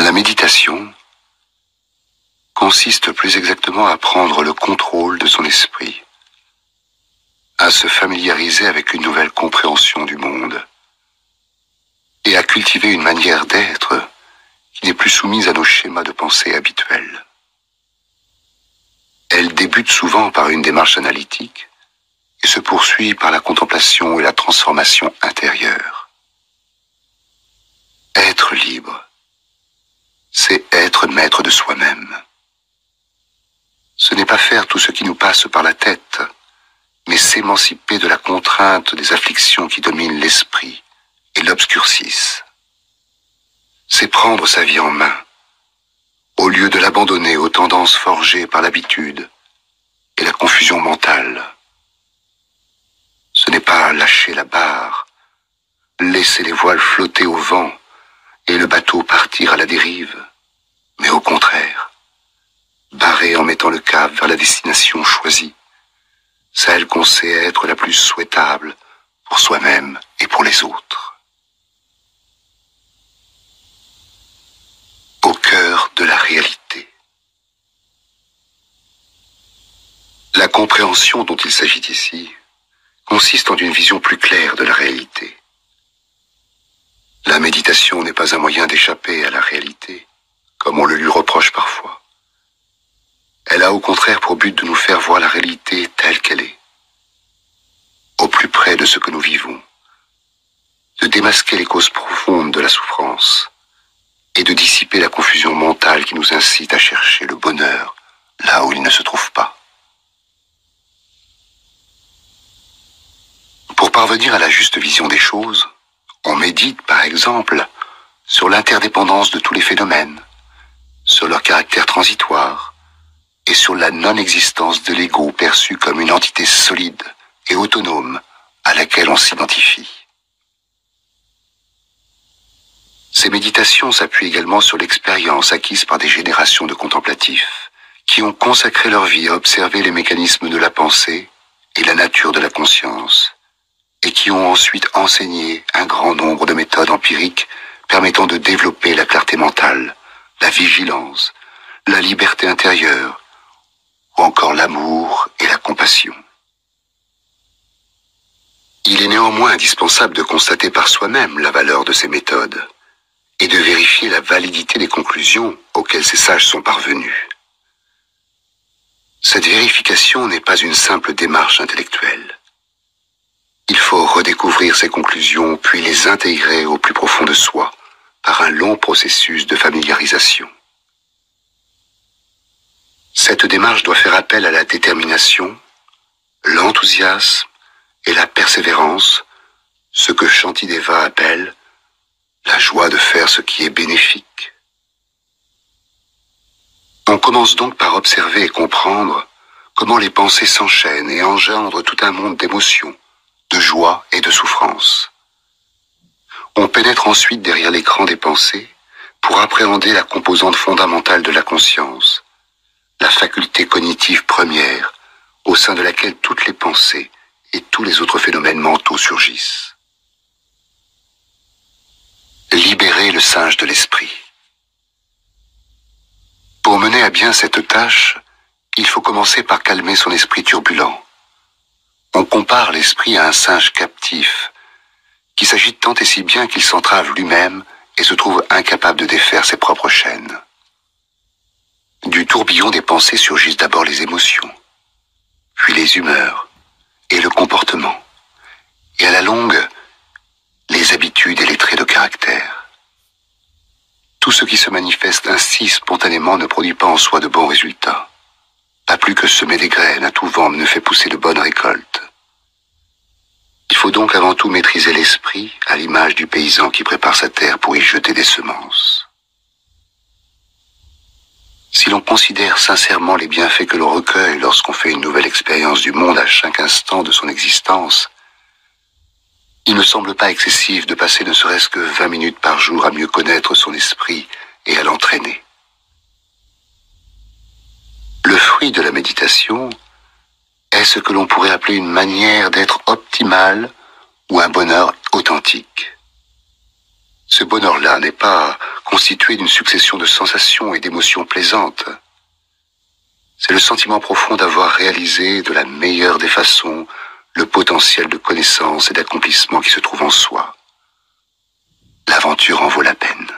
La méditation consiste plus exactement à prendre le contrôle de son esprit, à se familiariser avec une nouvelle compréhension du monde et à cultiver une manière d'être qui n'est plus soumise à nos schémas de pensée habituels. Elle débute souvent par une démarche analytique et se poursuit par la contemplation et la transformation intérieure. Être libre, c'est être maître de soi-même. Ce n'est pas faire tout ce qui nous passe par la tête, mais s'émanciper de la contrainte des afflictions qui dominent l'esprit et l'obscurcissent. C'est prendre sa vie en main, au lieu de l'abandonner aux tendances forgées par l'habitude et la confusion mentale. Ce n'est pas lâcher la barre, laisser les voiles flotter au vent et le bateau partir à la dérive, mais au contraire, barrer en mettant le cap vers la destination choisie, celle qu'on sait être la plus souhaitable pour soi-même et pour les autres. Au cœur de la réalité. La compréhension dont il s'agit ici consiste en une vision plus claire de la réalité. La méditation n'est pas un moyen d'échapper à la réalité, comme on le lui reproche parfois. Elle a au contraire pour but de nous faire voir la réalité telle qu'elle est, au plus près de ce que nous vivons, de démasquer les causes profondes de la souffrance et de dissiper la confusion mentale qui nous incite à chercher le bonheur là où il ne se trouve pas. Pour parvenir à la juste vision des choses, on médite par exemple sur l'interdépendance de tous les phénomènes, sur leur caractère transitoire, et sur la non-existence de l'ego perçu comme une entité solide et autonome à laquelle on s'identifie. Ces méditations s'appuient également sur l'expérience acquise par des générations de contemplatifs qui ont consacré leur vie à observer les mécanismes de la pensée et la nature de la conscience et qui ont ensuite enseigné un grand nombre de méthodes empiriques permettant de développer la clarté mentale, la vigilance, la liberté intérieure, ou encore l'amour et la compassion. Il est néanmoins indispensable de constater par soi-même la valeur de ces méthodes et de vérifier la validité des conclusions auxquelles ces sages sont parvenus. Cette vérification n'est pas une simple démarche intellectuelle. Il faut redécouvrir ces conclusions puis les intégrer au plus profond de soi par un long processus de familiarisation. Cette démarche doit faire appel à la détermination, l'enthousiasme et la persévérance, ce que Shantideva appelle la joie de faire ce qui est bénéfique. On commence donc par observer et comprendre comment les pensées s'enchaînent et engendrent tout un monde d'émotions, de joie et de souffrance. On pénètre ensuite derrière l'écran des pensées pour appréhender la composante fondamentale de la conscience, la faculté cognitive première au sein de laquelle toutes les pensées et tous les autres phénomènes mentaux surgissent. Libérer le singe de l'esprit. Pour mener à bien cette tâche, il faut commencer par calmer son esprit turbulent. On compare l'esprit à un singe captif qui s'agite tant et si bien qu'il s'entrave lui-même et se trouve incapable de défaire ses propres chaînes. Du tourbillon des pensées surgissent d'abord les émotions, puis les humeurs et le comportement, et à la longue, les habitudes et les traits de caractère. Tout ce qui se manifeste ainsi spontanément ne produit pas en soi de bons résultats. Pas plus que semer des graines à tout vent ne fait pousser de bonnes récoltes. Il faut donc avant tout maîtriser l'esprit à l'image du paysan qui prépare sa terre pour y jeter des semences. Si l'on considère sincèrement les bienfaits que l'on recueille lorsqu'on fait une nouvelle expérience du monde à chaque instant de son existence, il ne semble pas excessif de passer ne serait-ce que 20 minutes par jour à mieux connaître son esprit et à l'entraîner. Le fruit de la méditation est ce que l'on pourrait appeler une manière d'être optimale ou un bonheur authentique. Ce bonheur-là n'est pas constitué d'une succession de sensations et d'émotions plaisantes. C'est le sentiment profond d'avoir réalisé de la meilleure des façons le potentiel de connaissance et d'accomplissement qui se trouve en soi. L'aventure en vaut la peine.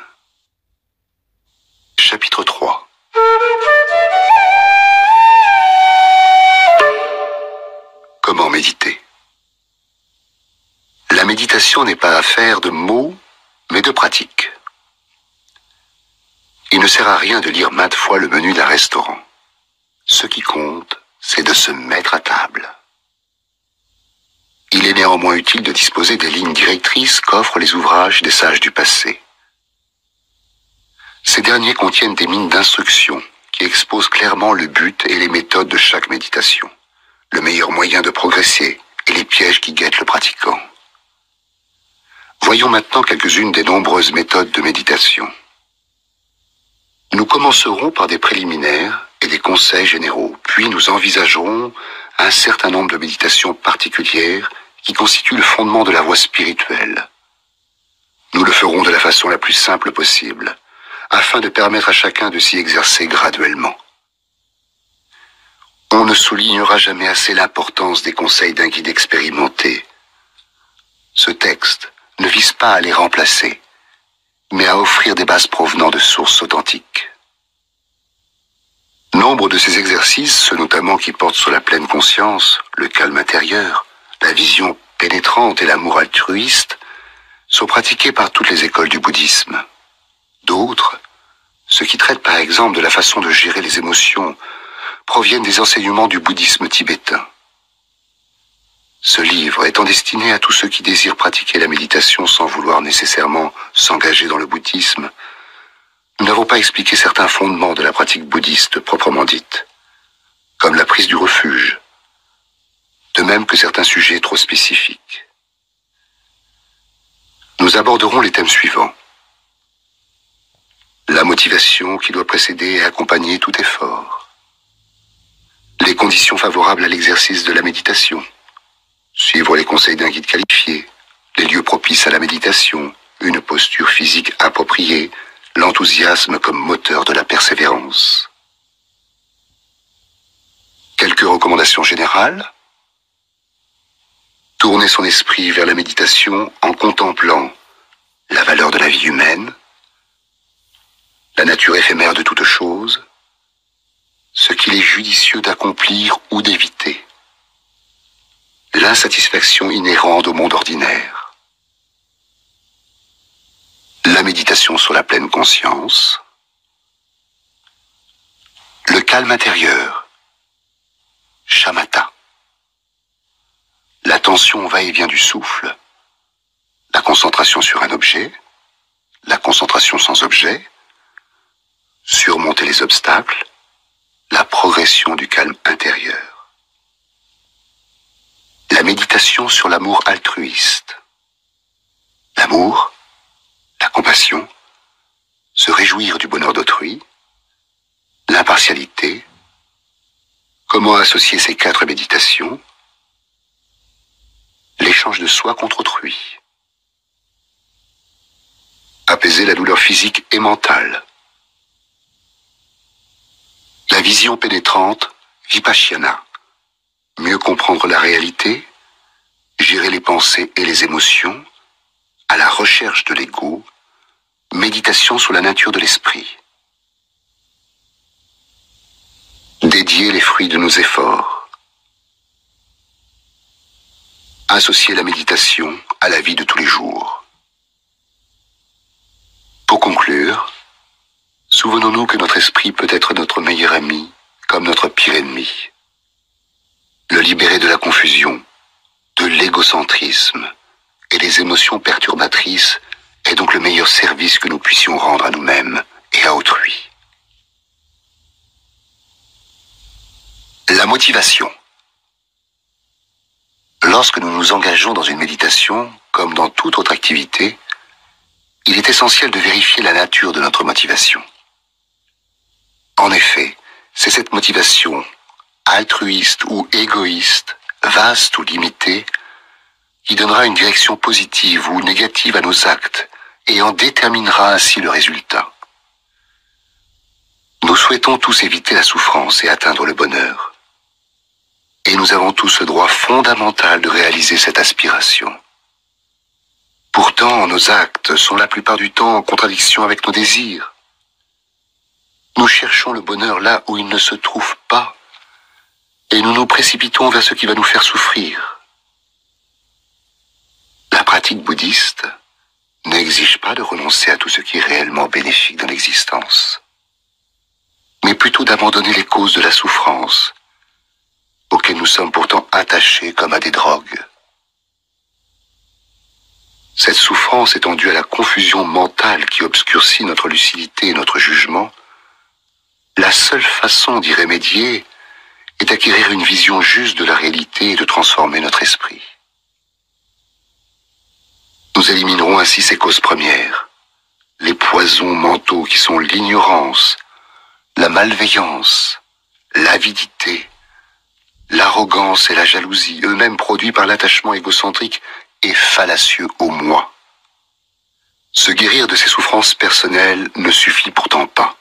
Chapitre 3. Comment méditer? La méditation n'est pas affaire de mots, mais de pratique. Il ne sert à rien de lire maintes fois le menu d'un restaurant. Ce qui compte, c'est de se mettre à table. Il est néanmoins utile de disposer des lignes directrices qu'offrent les ouvrages des sages du passé. Ces derniers contiennent des mines d'instruction qui exposent clairement le but et les méthodes de chaque méditation, le meilleur moyen de progresser et les pièges qui guettent le pratiquant. Voyons maintenant quelques-unes des nombreuses méthodes de méditation. Nous commencerons par des préliminaires et des conseils généraux, puis nous envisagerons un certain nombre de méditations particulières qui constituent le fondement de la voie spirituelle. Nous le ferons de la façon la plus simple possible, afin de permettre à chacun de s'y exercer graduellement. On ne soulignera jamais assez l'importance des conseils d'un guide expérimenté. Ce texte ne vise pas à les remplacer, mais à offrir des bases provenant de sources authentiques. Nombre de ces exercices, ceux notamment qui portent sur la pleine conscience, le calme intérieur, la vision pénétrante et l'amour altruiste, sont pratiqués par toutes les écoles du bouddhisme. D'autres, ceux qui traitent par exemple de la façon de gérer les émotions, proviennent des enseignements du bouddhisme tibétain. Ce livre étant destiné à tous ceux qui désirent pratiquer la méditation sans vouloir nécessairement s'engager dans le bouddhisme, nous n'avons pas expliqué certains fondements de la pratique bouddhiste proprement dite, comme la prise du refuge, de même que certains sujets trop spécifiques. Nous aborderons les thèmes suivants. La motivation qui doit précéder et accompagner tout effort. Les conditions favorables à l'exercice de la méditation. Suivre les conseils d'un guide qualifié. Les lieux propices à la méditation. Une posture physique appropriée. L'enthousiasme comme moteur de la persévérance. Quelques recommandations générales. Tourner son esprit vers la méditation en contemplant la valeur de la vie humaine, la nature éphémère de toute chose, ce qu'il est judicieux d'accomplir ou d'éviter, l'insatisfaction inhérente au monde ordinaire, la méditation sur la pleine conscience, le calme intérieur, shamatha, l'attention au va-et-vient du souffle, la concentration sur un objet, la concentration sans objet, surmonter les obstacles, la progression du calme intérieur. La méditation sur l'amour altruiste. L'amour, la compassion, se réjouir du bonheur d'autrui, l'impartialité, comment associer ces 4 méditations, l'échange de soi contre autrui, apaiser la douleur physique et mentale, la vision pénétrante, vipassana, mieux comprendre la réalité, gérer les pensées et les émotions, à la recherche de l'ego, méditation sur la nature de l'esprit. Dédier les fruits de nos efforts. Associer la méditation à la vie de tous les jours. Pour conclure, souvenons-nous que notre esprit peut être notre meilleur ami comme notre pire ennemi. Le libérer de la confusion, de l'égocentrisme et des émotions perturbatrices est donc le meilleur service que nous puissions rendre à nous-mêmes et à autrui. La motivation. Lorsque nous nous engageons dans une méditation, comme dans toute autre activité, il est essentiel de vérifier la nature de notre motivation. En effet, c'est cette motivation, altruiste ou égoïste, vaste ou limitée, qui donnera une direction positive ou négative à nos actes et en déterminera ainsi le résultat. Nous souhaitons tous éviter la souffrance et atteindre le bonheur. Et nous avons tous le droit fondamental de réaliser cette aspiration. Pourtant, nos actes sont la plupart du temps en contradiction avec nos désirs. Nous cherchons le bonheur là où il ne se trouve pas, et nous nous précipitons vers ce qui va nous faire souffrir. La pratique bouddhiste n'exige pas de renoncer à tout ce qui est réellement bénéfique dans l'existence, mais plutôt d'abandonner les causes de la souffrance, auxquelles nous sommes pourtant attachés comme à des drogues. Cette souffrance étant due à la confusion mentale qui obscurcit notre lucidité et notre jugement, la seule façon d'y remédier est d'acquérir une vision juste de la réalité et de transformer notre esprit. Nous éliminerons ainsi ces causes premières, les poisons mentaux qui sont l'ignorance, la malveillance, l'avidité, l'arrogance et la jalousie, eux-mêmes produits par l'attachement égocentrique et fallacieux au moi. Se guérir de ces souffrances personnelles ne suffit pourtant pas.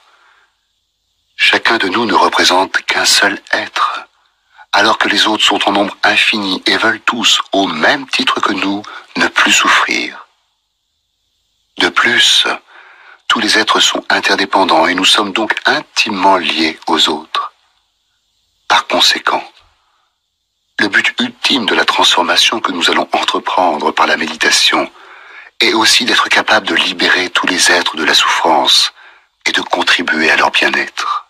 Chacun de nous ne représente qu'un seul être, alors que les autres sont en nombre infini et veulent tous, au même titre que nous, ne plus souffrir. De plus, tous les êtres sont interdépendants et nous sommes donc intimement liés aux autres. Par conséquent, le but ultime de la transformation que nous allons entreprendre par la méditation est aussi d'être capable de libérer tous les êtres de la souffrance et de contribuer à leur bien-être.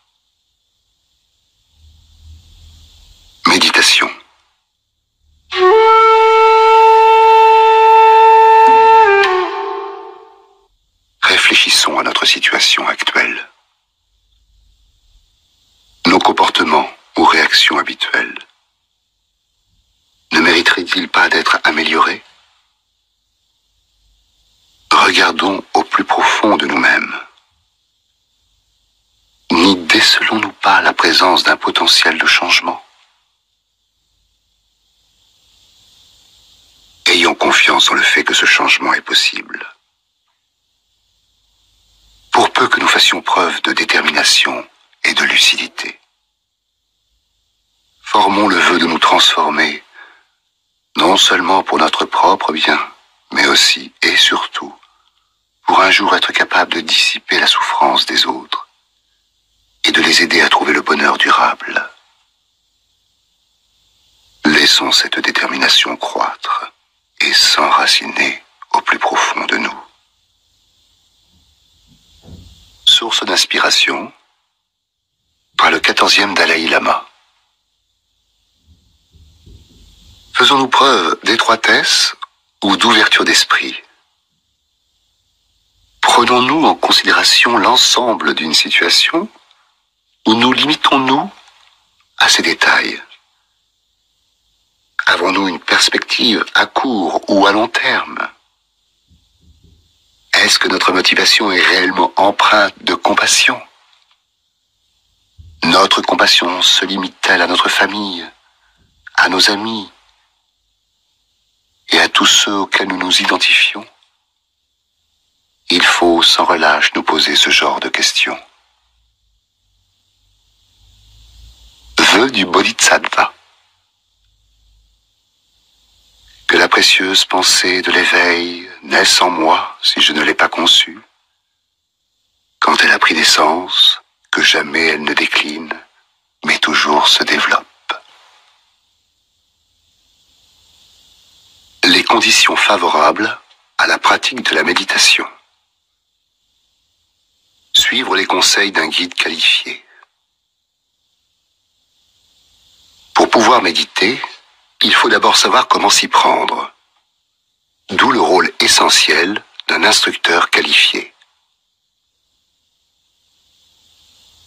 Méditation. Réfléchissons à notre situation actuelle. Nos comportements ou réactions habituelles ne mériteraient-ils pas d'être améliorés? Regardons au plus profond de nous-mêmes. N'y décelons-nous pas la présence d'un potentiel de changement? Ayons confiance en le fait que ce changement est possible. Pour peu que nous fassions preuve de détermination et de lucidité. Formons le vœu de nous transformer, non seulement pour notre propre bien, mais aussi et surtout pour un jour être capable de dissiper la souffrance des autres et de les aider à trouver le bonheur durable. Laissons cette détermination croître et s'enraciner au plus profond de nous. Source d'inspiration par le 14e Dalai Lama. Faisons-nous preuve d'étroitesse ou d'ouverture d'esprit? Prenons-nous en considération l'ensemble d'une situation ou nous limitons-nous à ces détails? Avons-nous une perspective à court ou à long terme? Est-ce que notre motivation est réellement empreinte de compassion? Notre compassion se limite-t-elle à notre famille, à nos amis et à tous ceux auxquels nous nous identifions? Il faut sans relâche nous poser ce genre de questions. Vœu du Bodhisattva. Que la précieuse pensée de l'éveil naisse en moi si je ne l'ai pas conçue. Quand elle a pris naissance, que jamais elle ne décline, mais toujours se développe. Les conditions favorables à la pratique de la méditation. Suivre les conseils d'un guide qualifié. Pour pouvoir méditer, il faut d'abord savoir comment s'y prendre. D'où le rôle essentiel d'un instructeur qualifié.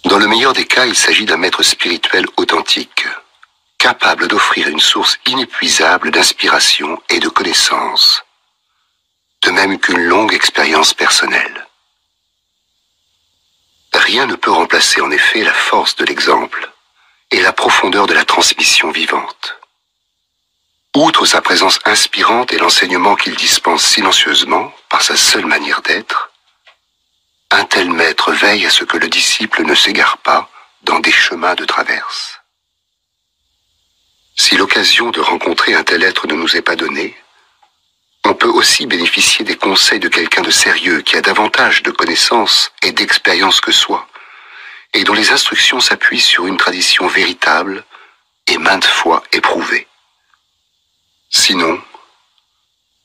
Dans le meilleur des cas, il s'agit d'un maître spirituel authentique, capable d'offrir une source inépuisable d'inspiration et de connaissances, de même qu'une longue expérience personnelle. Rien ne peut remplacer en effet la force de l'exemple et la profondeur de la transmission vivante. Outre sa présence inspirante et l'enseignement qu'il dispense silencieusement, par sa seule manière d'être, un tel maître veille à ce que le disciple ne s'égare pas dans des chemins de traverse. Si l'occasion de rencontrer un tel être ne nous est pas donnée, on peut aussi bénéficier des conseils de quelqu'un de sérieux qui a davantage de connaissances et d'expérience que soi, et dont les instructions s'appuient sur une tradition véritable et maintes fois éprouvée. Sinon,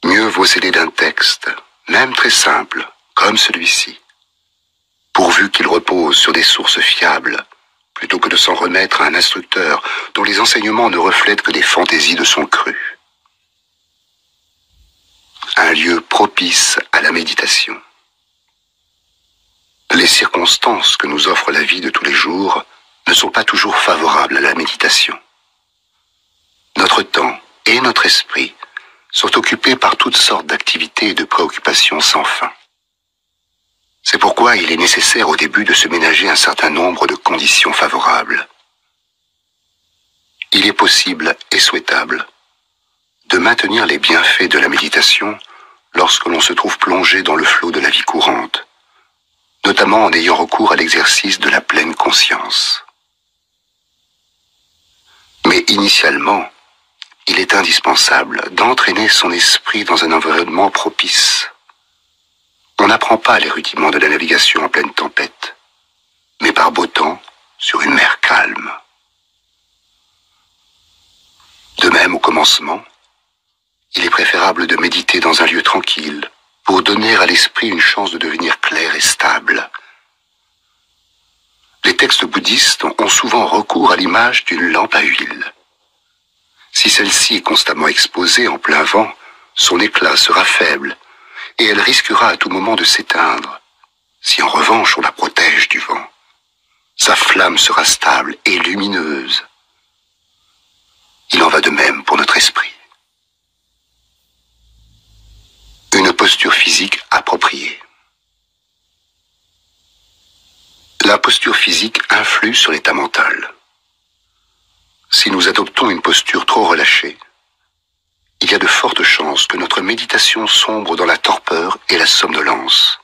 mieux vaut s'aider d'un texte, même très simple, comme celui-ci, pourvu qu'il repose sur des sources fiables, plutôt que de s'en remettre à un instructeur dont les enseignements ne reflètent que des fantaisies de son cru. Un lieu propice à la méditation. Les circonstances que nous offre la vie de tous les jours ne sont pas toujours favorables à la méditation. Notre temps et notre esprit sont occupés par toutes sortes d'activités et de préoccupations sans fin. C'est pourquoi il est nécessaire au début de se ménager un certain nombre de conditions favorables. Il est possible et souhaitable de maintenir les bienfaits de la méditation lorsque l'on se trouve plongé dans le flot de la vie courante, notamment en ayant recours à l'exercice de la pleine conscience. Mais initialement, il est indispensable d'entraîner son esprit dans un environnement propice. On n'apprend pas les rudiments de la navigation en pleine tempête, mais par beau temps, sur une mer calme. De même, au commencement, il est préférable de méditer dans un lieu tranquille pour donner à l'esprit une chance de devenir clair et stable. Les textes bouddhistes ont souvent recours à l'image d'une lampe à huile. Si celle-ci est constamment exposée en plein vent, son éclat sera faible et elle risquera à tout moment de s'éteindre. Si en revanche on la protège du vent, sa flamme sera stable et lumineuse. Il en va de même pour notre esprit. Une posture physique appropriée. La posture physique influe sur l'état mental. Si nous adoptons une posture trop relâchée, il y a de fortes chances que notre méditation sombre dans la torpeur et la somnolence.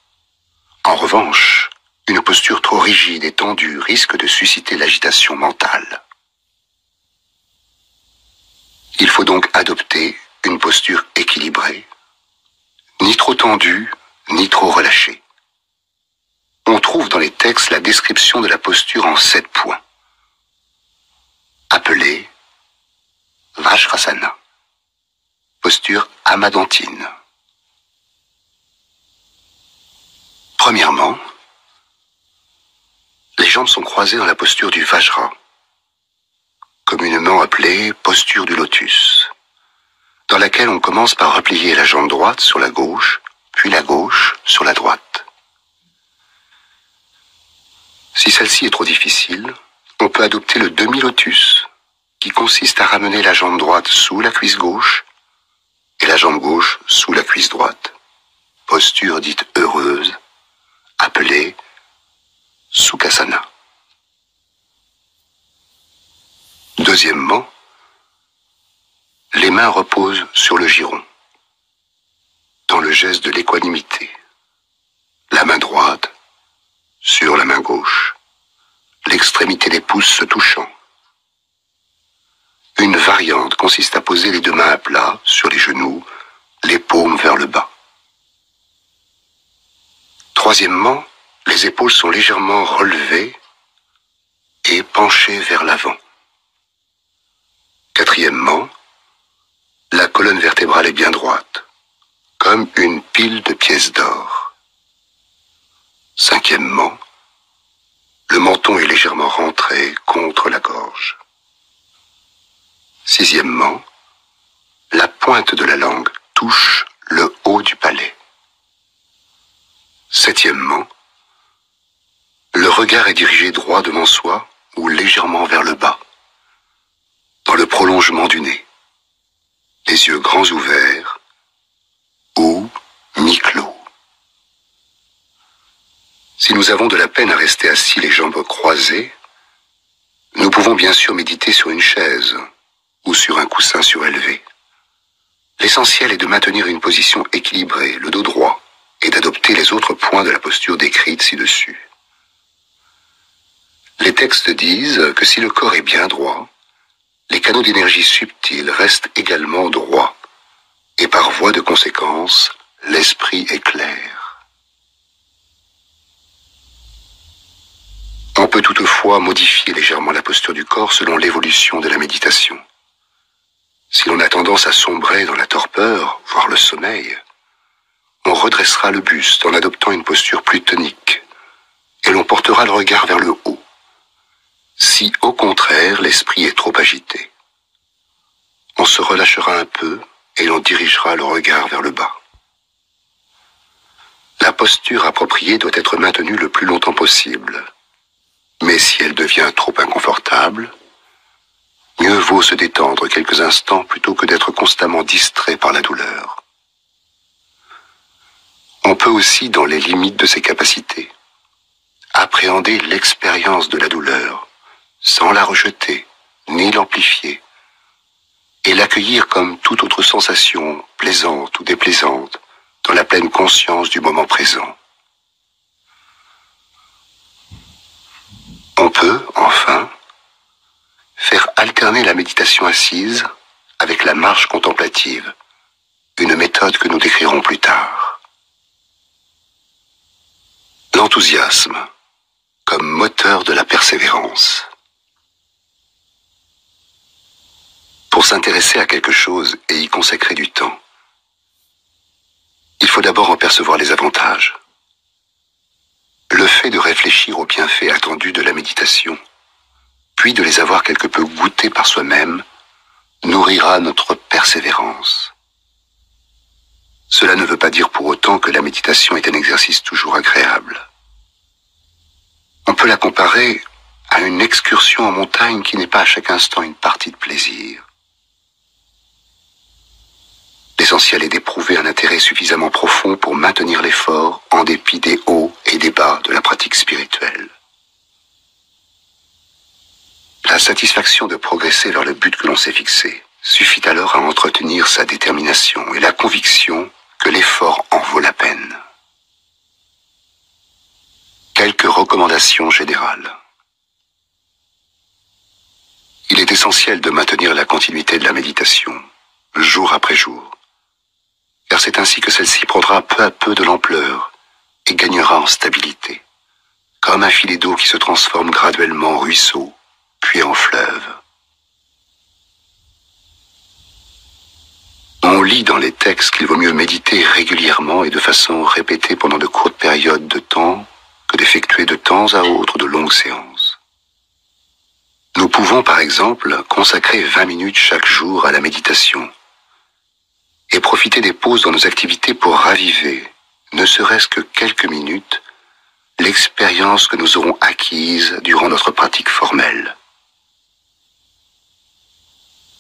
En revanche, une posture trop rigide et tendue risque de susciter l'agitation mentale. Il faut donc adopter une posture équilibrée, ni trop tendue, ni trop relâchée. On trouve dans les textes la description de la posture en 7 points, appelée Vajrasana, posture amadantine. Premièrement, les jambes sont croisées dans la posture du Vajra, communément appelée posture du lotus, dans laquelle on commence par replier la jambe droite sur la gauche, puis la gauche sur la droite. Si celle-ci est trop difficile, on peut adopter le demi-lotus, qui consiste à ramener la jambe droite sous la cuisse gauche et la jambe gauche sous la cuisse droite. Posture dite heureuse, appelée Sukhasana. Deuxièmement, les mains reposent sur le giron, dans le geste de l'équanimité. La main droite sur la main gauche, l'extrémité des pouces se touchant. Une variante consiste à poser les 2 mains à plat sur les genoux, les paumes vers le bas. Troisièmement, les épaules sont légèrement relevées et penchées vers l'avant. Quatrièmement, la colonne vertébrale est bien droite, comme une pile de pièces d'or. Cinquièmement, le menton est légèrement rentré contre la gorge. Sixièmement, la pointe de la langue touche le haut du palais. Septièmement, le regard est dirigé droit devant soi ou légèrement vers le bas, dans le prolongement du nez, les yeux grands ouverts ou mi-clos. Si nous avons de la peine à rester assis les jambes croisées, nous pouvons bien sûr méditer sur une chaise ou sur un coussin surélevé, L'essentiel est de maintenir une position équilibrée, le dos droit, et d'adopter les autres points de la posture décrite ci-dessus. Les textes disent que si le corps est bien droit, les canaux d'énergie subtils restent également droits, et par voie de conséquence, l'esprit est clair. On peut toutefois modifier légèrement la posture du corps selon l'évolution de la méditation. Si l'on a tendance à sombrer dans la torpeur, voire le sommeil, on redressera le buste en adoptant une posture plus tonique, et l'on portera le regard vers le haut. Si, au contraire, l'esprit est trop agité, on se relâchera un peu et l'on dirigera le regard vers le bas. La posture appropriée doit être maintenue le plus longtemps possible, mais si elle devient trop inconfortable, mieux vaut se détendre quelques instants plutôt que d'être constamment distrait par la douleur. On peut aussi, dans les limites de ses capacités, appréhender l'expérience de la douleur, sans la rejeter, ni l'amplifier, et l'accueillir comme toute autre sensation, plaisante ou déplaisante, dans la pleine conscience du moment présent. On peut, enfin, faire alterner la méditation assise avec la marche contemplative, une méthode que nous décrirons plus tard. L'enthousiasme comme moteur de la persévérance. Pour s'intéresser à quelque chose et y consacrer du temps, il faut d'abord en percevoir les avantages. Le fait de réfléchir aux bienfaits attendus de la méditation, puis de les avoir quelque peu goûtés par soi-même, nourrira notre persévérance. Cela ne veut pas dire pour autant que la méditation est un exercice toujours agréable. On peut la comparer à une excursion en montagne qui n'est pas à chaque instant une partie de plaisir. L'essentiel est d'éprouver un intérêt suffisamment profond pour maintenir l'effort en dépit des hauts et des bas de la pratique spirituelle. La satisfaction de progresser vers le but que l'on s'est fixé suffit alors à entretenir sa détermination et la conviction que l'effort en vaut la peine. Quelques recommandations générales. Il est essentiel de maintenir la continuité de la méditation, jour après jour, car c'est ainsi que celle-ci prendra peu à peu de l'ampleur et gagnera en stabilité, comme un filet d'eau qui se transforme graduellement en ruisseau, puis en fleuve. On lit dans les textes qu'il vaut mieux méditer régulièrement et de façon répétée pendant de courtes périodes de temps que d'effectuer de temps à autre de longues séances. Nous pouvons par exemple consacrer 20 minutes chaque jour à la méditation et profiter des pauses dans nos activités pour raviver, ne serait-ce que quelques minutes, l'expérience que nous aurons acquise durant notre pratique formelle.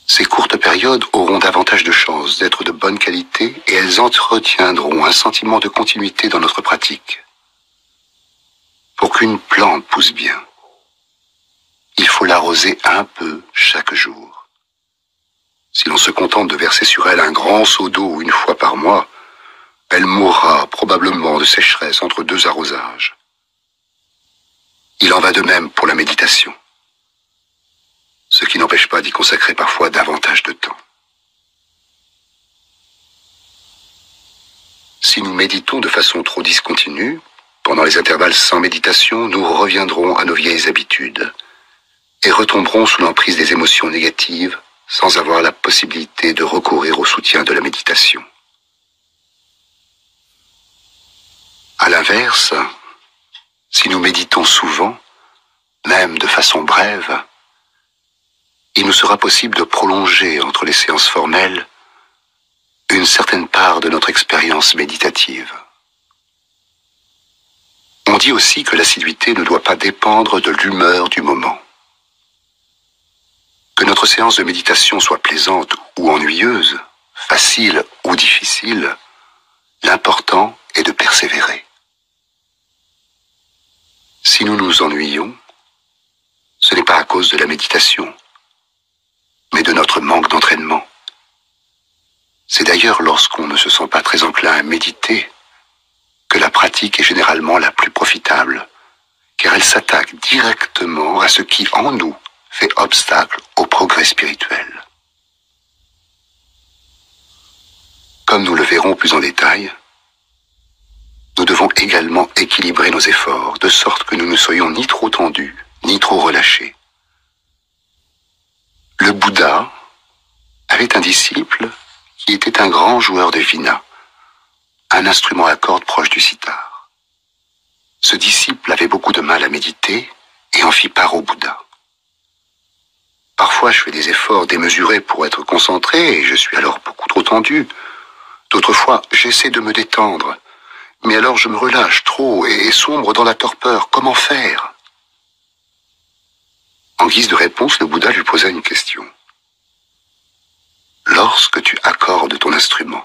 Ces courtes périodes auront davantage de chances d'être de bonne qualité et elles entretiendront un sentiment de continuité dans notre pratique. Pour qu'une plante pousse bien, il faut l'arroser un peu chaque jour. Si l'on se contente de verser sur elle un grand seau d'eau une fois par mois, elle mourra probablement de sécheresse entre 2 arrosages. Il en va de même pour la méditation, ce qui n'empêche pas d'y consacrer parfois davantage de temps. Si nous méditons de façon trop discontinue, pendant les intervalles sans méditation, nous reviendrons à nos vieilles habitudes et retomberons sous l'emprise des émotions négatives sans avoir la possibilité de recourir au soutien de la méditation. À l'inverse, si nous méditons souvent, même de façon brève, il nous sera possible de prolonger entre les séances formelles une certaine part de notre expérience méditative. On dit aussi que l'assiduité ne doit pas dépendre de l'humeur du moment. Que notre séance de méditation soit plaisante ou ennuyeuse, facile ou difficile, l'important est de persévérer. Si nous nous ennuyons, ce n'est pas à cause de la méditation, mais de notre manque d'entraînement. C'est d'ailleurs lorsqu'on ne se sent pas très enclin à méditer que la pratique est généralement la plus profitable, car elle s'attaque directement à ce qui, en nous, fait obstacle au progrès spirituel. Comme nous le verrons plus en détail, nous devons également équilibrer nos efforts, de sorte que nous ne soyons ni trop tendus, ni trop relâchés. Le Bouddha avait un disciple qui était un grand joueur de vina, un instrument à cordes proche du sitar. Ce disciple avait beaucoup de mal à méditer et en fit part au Bouddha. Parfois, je fais des efforts démesurés pour être concentré et je suis alors beaucoup trop tendu. D'autres fois, j'essaie de me détendre, mais alors je me relâche trop et sombre dans la torpeur. Comment faire? En guise de réponse, le Bouddha lui posa une question. Lorsque tu accordes ton instrument,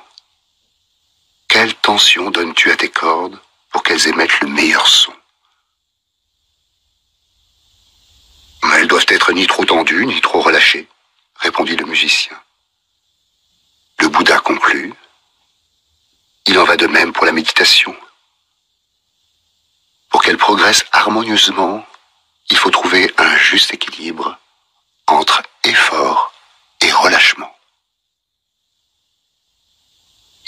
quelle tension donnes-tu à tes cordes pour qu'elles émettent le meilleur son? Elles doivent être ni trop tendues, ni trop relâchées, répondit le musicien. Le Bouddha conclut. Il en va de même pour la méditation. Pour qu'elle progresse harmonieusement, il faut trouver un juste équilibre entre effort et relâchement.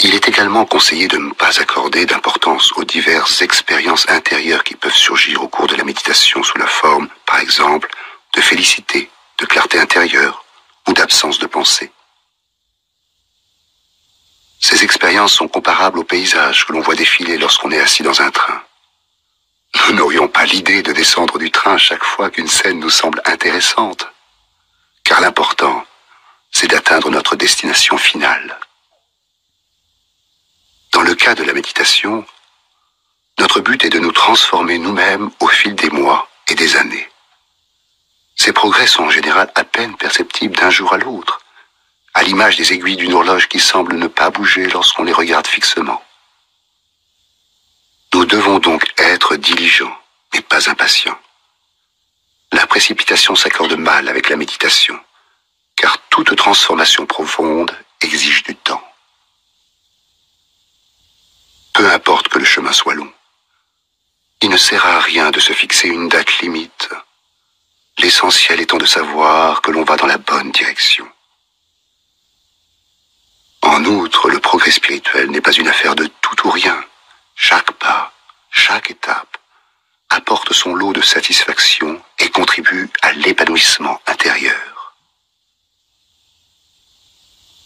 Il est également conseillé de ne pas accorder d'importance aux diverses expériences intérieures qui peuvent surgir au cours de la méditation sous la forme, par exemple, de félicité, de clarté intérieure ou d'absence de pensée. Ces expériences sont comparables aux paysages que l'on voit défiler lorsqu'on est assis dans un train. Nous n'aurions pas l'idée de descendre du train chaque fois qu'une scène nous semble intéressante, car l'important, c'est d'atteindre notre destination finale. Dans le cas de la méditation, notre but est de nous transformer nous-mêmes au fil des mois et des années. Ces progrès sont en général à peine perceptibles d'un jour à l'autre, à l'image des aiguilles d'une horloge qui semblent ne pas bouger lorsqu'on les regarde fixement. Nous devons donc être diligents, mais pas impatients. La précipitation s'accorde mal avec la méditation, car toute transformation profonde exige du temps. Peu importe que le chemin soit long, il ne sert à rien de se fixer une date limite, l'essentiel étant de savoir que l'on va dans la bonne direction. En outre, le progrès spirituel n'est pas une affaire de tout ou rien. Chaque pas, chaque étape apporte son lot de satisfaction et contribue à l'épanouissement intérieur.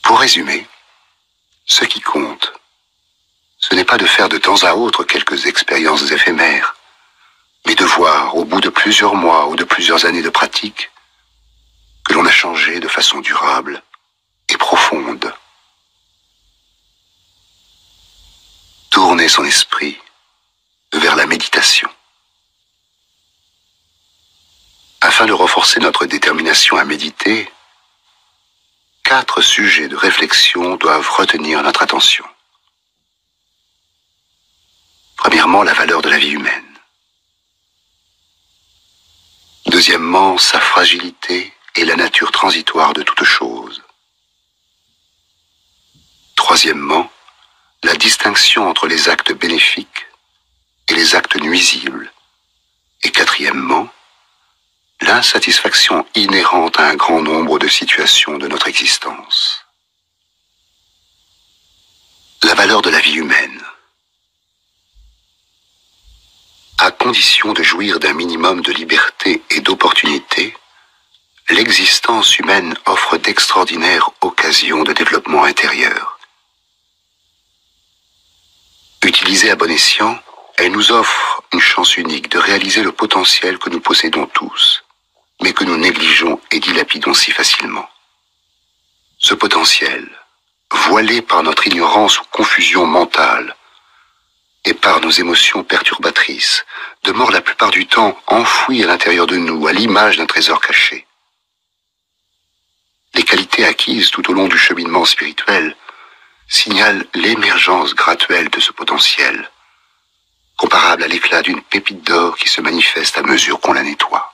Pour résumer, ce qui compte, ce n'est pas de faire de temps à autre quelques expériences éphémères, mais de voir au bout de plusieurs mois ou de plusieurs années de pratique que l'on a changé de façon durable et profonde. Tourner son esprit vers la méditation. Afin de renforcer notre détermination à méditer, 4 sujets de réflexion doivent retenir notre attention. Premièrement, la valeur de la vie humaine. Deuxièmement, sa fragilité et la nature transitoire de toute chose. Troisièmement, la distinction entre les actes bénéfiques et les actes nuisibles. Et quatrièmement, l'insatisfaction inhérente à un grand nombre de situations de notre existence. La valeur de la vie humaine. À condition de jouir d'un minimum de liberté et d'opportunité, l'existence humaine offre d'extraordinaires occasions de développement intérieur. Utilisée à bon escient, elle nous offre une chance unique de réaliser le potentiel que nous possédons tous, mais que nous négligeons et dilapidons si facilement. Ce potentiel, voilé par notre ignorance ou confusion mentale, et par nos émotions perturbatrices, demeure la plupart du temps enfoui à l'intérieur de nous, à l'image d'un trésor caché. Les qualités acquises tout au long du cheminement spirituel signalent l'émergence graduelle de ce potentiel, comparable à l'éclat d'une pépite d'or qui se manifeste à mesure qu'on la nettoie.